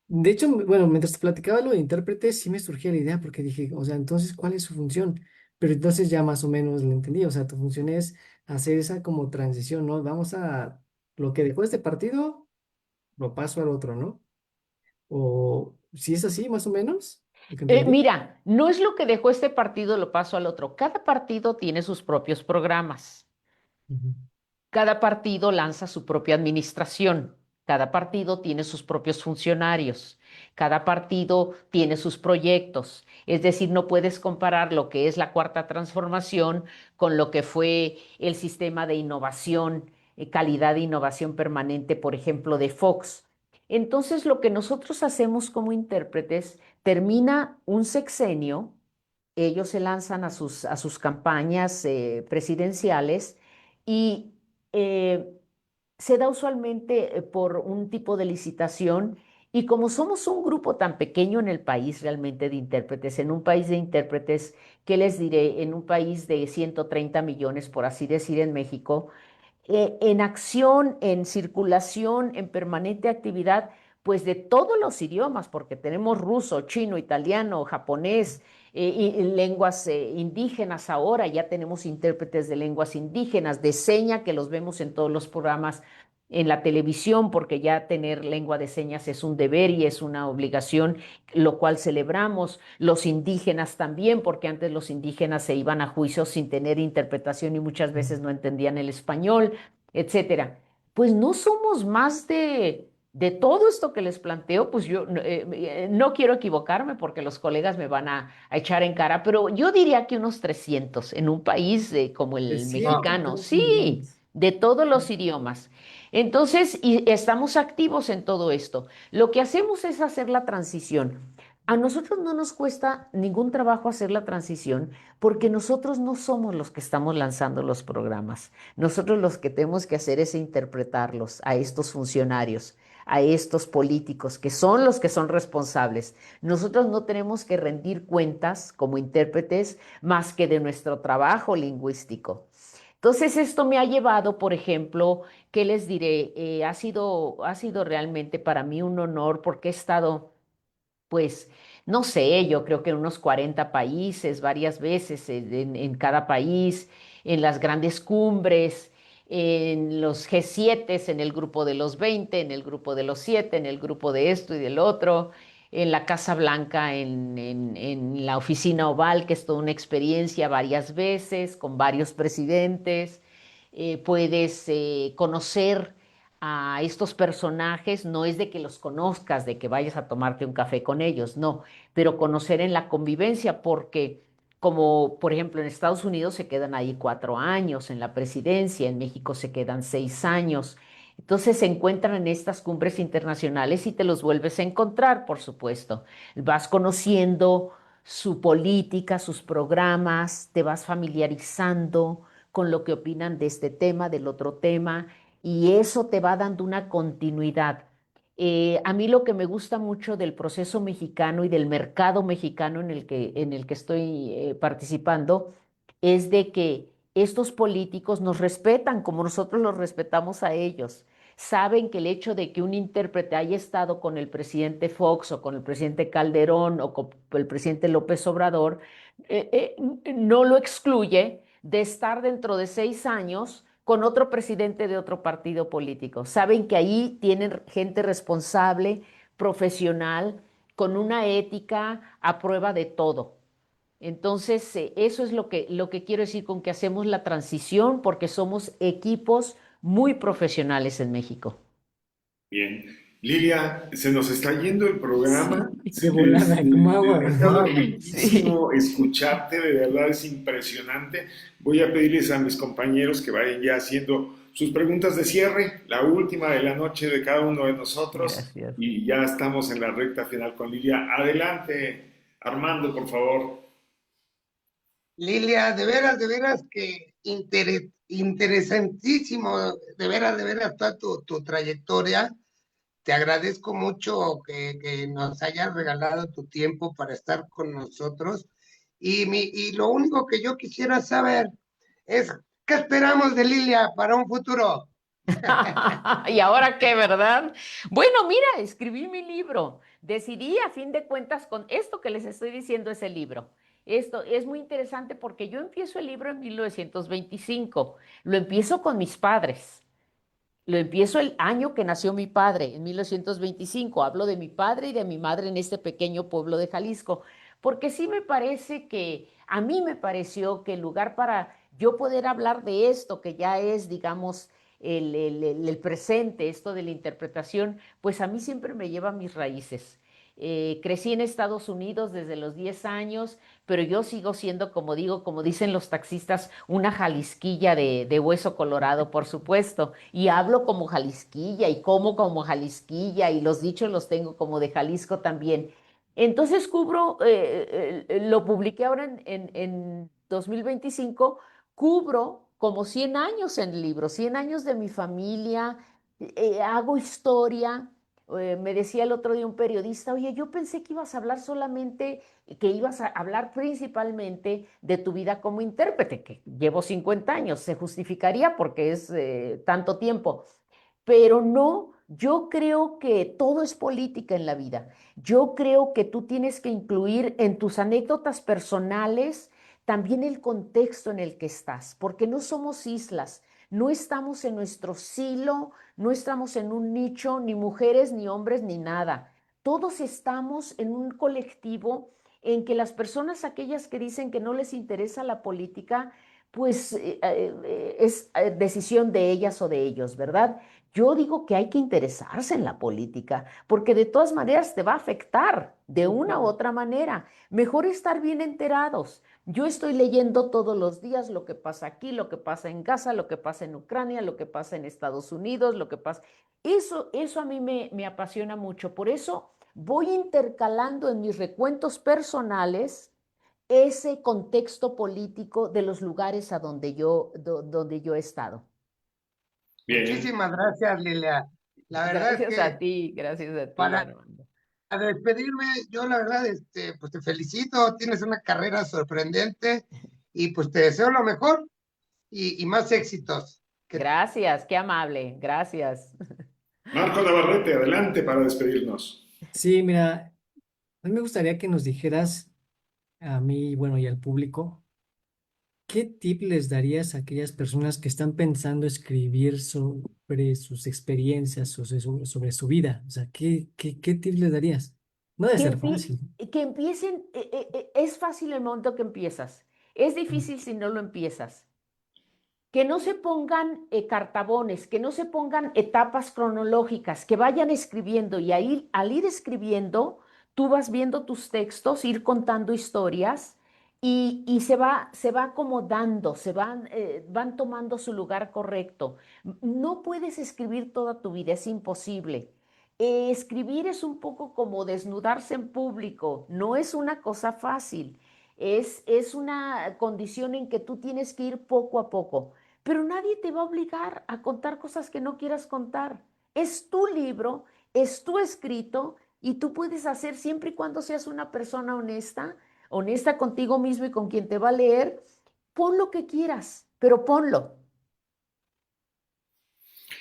de hecho, bueno, mientras te platicaba lo de intérprete, sí me surgía la idea porque dije, o sea, entonces, ¿cuál es su función? Pero entonces ya más o menos lo entendí, o sea, tu función es hacer esa como transición, ¿no? Vamos a lo que dejó este partido, lo paso al otro, ¿no? O si es así, más o menos, lo que entendí. Mira, no es lo que dejó este partido, lo paso al otro. Cada partido tiene sus propios programas. Ujú. Cada partido lanza su propia administración, cada partido tiene sus propios funcionarios, cada partido tiene sus proyectos. Es decir, no puedes comparar lo que es la cuarta transformación con lo que fue el sistema de innovación, calidad de innovación permanente, por ejemplo, de Fox. Entonces, lo que nosotros hacemos como intérpretes, termina un sexenio, ellos se lanzan a sus campañas presidenciales y eh, se da usualmente por un tipo de licitación y como somos un grupo tan pequeño en el país realmente de intérpretes, en un país de intérpretes, ¿qué les diré? En un país de 130 millones, por así decir, en México, en acción, en circulación, en permanente actividad, pues de todos los idiomas, porque tenemos ruso, chino, italiano, japonés, y lenguas indígenas ahora, ya tenemos intérpretes de lenguas indígenas, de seña que los vemos en todos los programas en la televisión, porque ya tener lengua de señas es un deber y es una obligación, lo cual celebramos. Los indígenas también, porque antes los indígenas se iban a juicios sin tener interpretación y muchas veces no entendían el español, etcétera. Pues no somos más de todo esto que les planteo, pues yo no quiero equivocarme porque los colegas me van a echar en cara, pero yo diría que unos 300 en un país como el 300, mexicano, 3 sí, millones. de todos los idiomas. Entonces, y estamos activos en todo esto. Lo que hacemos es hacer la transición. A nosotros no nos cuesta ningún trabajo hacer la transición porque nosotros no somos los que estamos lanzando los programas. Nosotros los que tenemos que hacer es interpretarlos a estos funcionarios, a estos políticos, que son los que son responsables. Nosotros no tenemos que rendir cuentas como intérpretes más que de nuestro trabajo lingüístico. Entonces, esto me ha llevado, por ejemplo, ¿qué les diré? Ha sido realmente para mí un honor porque he estado pues, no sé, yo creo que en unos 40 países, varias veces en cada país, en las grandes cumbres, en los G7, en el grupo de los 20, en el grupo de los 7, en el grupo de esto y del otro, en la Casa Blanca, en la oficina oval, que es toda una experiencia varias veces, con varios presidentes. Puedes conocer a estos personajes, no es de que los conozcas, de que vayas a tomarte un café con ellos, no, pero conocer en la convivencia, porque como por ejemplo en Estados Unidos se quedan ahí 4 años en la presidencia, en México se quedan 6 años. Entonces se encuentran en estas cumbres internacionales y te los vuelves a encontrar, por supuesto. Vas conociendo su política, sus programas, te vas familiarizando con lo que opinan de este tema, del otro tema, y eso te va dando una continuidad. A mí lo que me gusta mucho del proceso mexicano y del mercado mexicano en el que estoy participando es de que estos políticos nos respetan como nosotros los respetamos a ellos. Saben que el hecho de que un intérprete haya estado con el presidente Fox o con el presidente Calderón o con el presidente López Obrador no lo excluye de estar dentro de 6 años con otro presidente de otro partido político. Saben que ahí tienen gente responsable, profesional, con una ética a prueba de todo. Entonces, eso es lo que quiero decir con que hacemos la transición porque somos equipos muy profesionales en México. Bien. Lilia, se nos está yendo el programa. Sí, De volada, como agua de Demasiado mayo. sí. riquísimo escucharte, de verdad es impresionante. Voy a pedirles a mis compañeros que vayan ya haciendo sus preguntas de cierre, la última de la noche de cada uno de nosotros, Gracias. y ya estamos en la recta final con Lilia. Adelante, Armando, por favor. Lilia, de veras que interesantísimo, de veras toda tu trayectoria. Te agradezco mucho que nos hayas regalado tu tiempo para estar con nosotros. Y lo único que yo quisiera saber es, ¿qué esperamos de Lilia para un futuro? ¿Y ahora qué, verdad? Bueno, mira, escribí mi libro. Decidí, a fin de cuentas, con esto que les estoy diciendo es el libro. Esto es muy interesante porque yo empiezo el libro en 1925. Lo empiezo con mis padres. Lo empiezo el año que nació mi padre, en 1925. Hablo de mi padre y de mi madre en este pequeño pueblo de Jalisco, porque sí me parece que, a mí me pareció que el lugar para yo poder hablar de esto, que ya es, digamos, el presente, esto de la interpretación, pues a mí siempre me lleva a mis raíces. Crecí en Estados Unidos desde los 10 años, pero yo sigo siendo, como digo, como dicen los taxistas, una jalisquilla de hueso colorado, por supuesto. Y hablo como jalisquilla y como jalisquilla y los dichos los tengo como de Jalisco también. Entonces lo publiqué ahora en 2025, cubro como 100 años en el libro, 100 años de mi familia, hago historia. Me decía el otro día un periodista, oye, yo pensé que ibas a hablar solamente, que ibas a hablar principalmente de tu vida como intérprete, que llevo 50 años, se justificaría porque es tanto tiempo, pero no, yo creo que todo es política en la vida. Yo creo que tú tienes que incluir en tus anécdotas personales también el contexto en el que estás, porque no somos islas, no estamos en nuestro silo, no estamos en un nicho, ni mujeres, ni hombres, ni nada. Todos estamos en un colectivo en que las personas, aquellas que dicen que no les interesa la política, pues es decisión de ellas o de ellos, ¿verdad? Yo digo que hay que interesarse en la política, porque de todas maneras te va a afectar de una u otra manera. Mejor estar bien enterados. Yo estoy leyendo todos los días lo que pasa aquí, lo que pasa en Gaza, lo que pasa en Ucrania, lo que pasa en Estados Unidos, lo que pasa. Eso a mí me apasiona mucho. Por eso voy intercalando en mis recuentos personales ese contexto político de los lugares a donde yo he estado. Bien. Muchísimas gracias, Lilia. La verdad es que Gracias a ti, para Armando. despedirme, yo la verdad, pues te felicito, tienes una carrera sorprendente y pues te deseo lo mejor y más éxitos. Que Gracias, qué amable, gracias. Marco Navarrete, adelante para despedirnos. Sí, mira, a mí me gustaría que nos dijeras a mí, bueno, y al público, ¿qué tip les darías a aquellas personas que están pensando escribir sobre sus experiencias, sobre su vida? O sea, ¿qué tip les darías? No debe Que, ser empie- fácil. que empiecen, es fácil el momento que empiezas, es Mm. difícil si no lo empiezas. Que no se pongan cartabones, que no se pongan etapas cronológicas, que vayan escribiendo y ahí, al ir escribiendo, tú vas viendo tus textos, ir contando historias y se va acomodando, van tomando su lugar correcto. No puedes escribir toda tu vida, es imposible. Escribir es un poco como desnudarse en público, no es una cosa fácil. Es una condición en que tú tienes que ir poco a poco, pero nadie te va a obligar a contar cosas que no quieras contar. Es tu libro, es tu escrito y tú puedes hacer siempre y cuando seas una persona honesta, honesta contigo mismo y con quien te va a leer, pon lo que quieras, pero ponlo.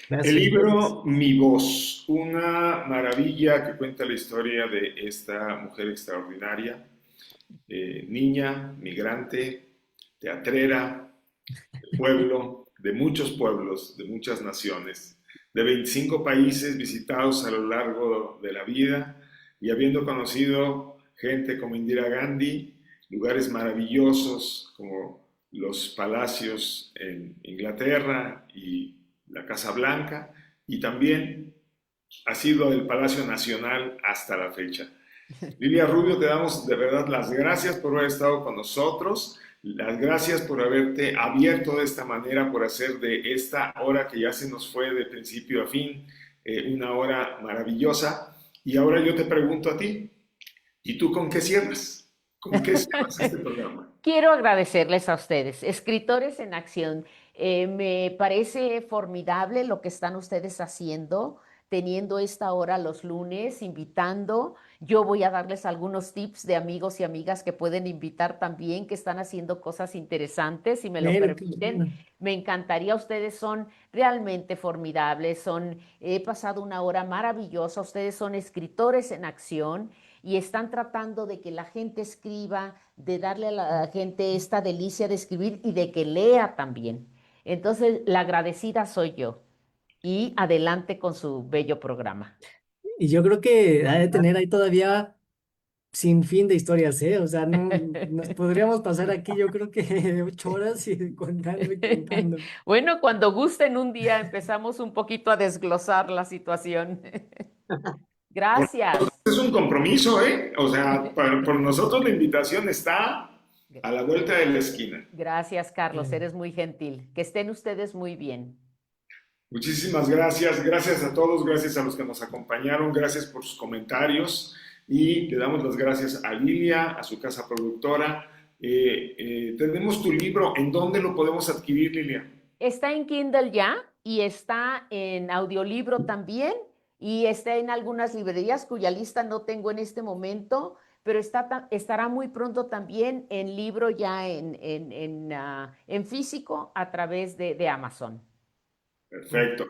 El Gracias, gracias. libro Mi Voz, una maravilla que cuenta la historia de esta mujer extraordinaria, niña, migrante, teatrera, de pueblo, de muchos pueblos, de muchas naciones, de 25 países visitados a lo largo de la vida y habiendo conocido gente como Indira Gandhi, lugares maravillosos como los palacios en Inglaterra y la Casa Blanca, y también ha sido el Palacio Nacional hasta la fecha. Lilia Rubio, te damos de verdad las gracias por haber estado con nosotros, las gracias por haberte abierto de esta manera, por hacer de esta hora que ya se nos fue de principio a fin, una hora maravillosa. Y ahora yo te pregunto a ti, ¿y tú con qué cierras? ¿Con qué cierras este programa? Quiero agradecerles a ustedes, Escritores en Acción. Me parece formidable lo que están ustedes haciendo, teniendo esta hora los lunes, invitando. Yo voy a darles algunos tips de amigos y amigas que pueden invitar también, que están haciendo cosas interesantes, si me lo Claro, qué permiten. bueno. Me encantaría, ustedes son realmente formidables, he pasado una hora maravillosa, ustedes son escritores en acción y están tratando de que la gente escriba, de darle a la gente esta delicia de escribir y de que lea también. Entonces, la agradecida soy yo. Y adelante con su bello programa. Y yo creo que ha de tener ahí todavía sin fin de historias, ¿eh? O sea, no, nos podríamos pasar aquí, yo creo que 8 horas y contando y contando. Bueno, cuando gusten un día empezamos un poquito a desglosar la situación. Gracias. Es un compromiso, ¿eh? O sea, por nosotros la invitación está a la vuelta de la esquina. Gracias, Carlos. Eh, Eres muy gentil. Que estén ustedes muy bien. Muchísimas gracias, gracias a todos, gracias a los que nos acompañaron, gracias por sus comentarios y le damos las gracias a Lilia, a su casa productora. Tenemos tu libro, ¿en dónde lo podemos adquirir, Lilia? Está en Kindle ya y está en audiolibro también y está en algunas librerías cuya lista no tengo en este momento, pero estará muy pronto también en libro ya en físico a través de Amazon. Perfecto.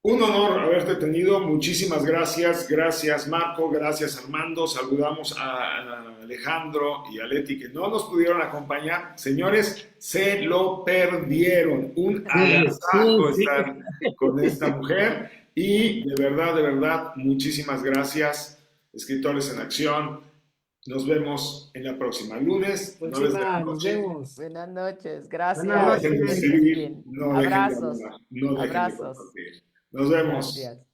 Un honor haberte tenido, muchísimas gracias, gracias Marco, gracias Armando, saludamos a Alejandro y a Leti que no nos pudieron acompañar. Señores, se lo perdieron, un agasajo Sí. estar con esta mujer y de verdad, muchísimas gracias, Escritores en Acción. Nos vemos en la próxima lunes, 9 de la Próxima, nos noche. vemos. Buenas noches, Buenas No gracias. dejen de noches. Que estés escribir, bien. no dejen de Abrazos, hablar, no dejen de abrazos. compartir. Nos vemos. Gracias.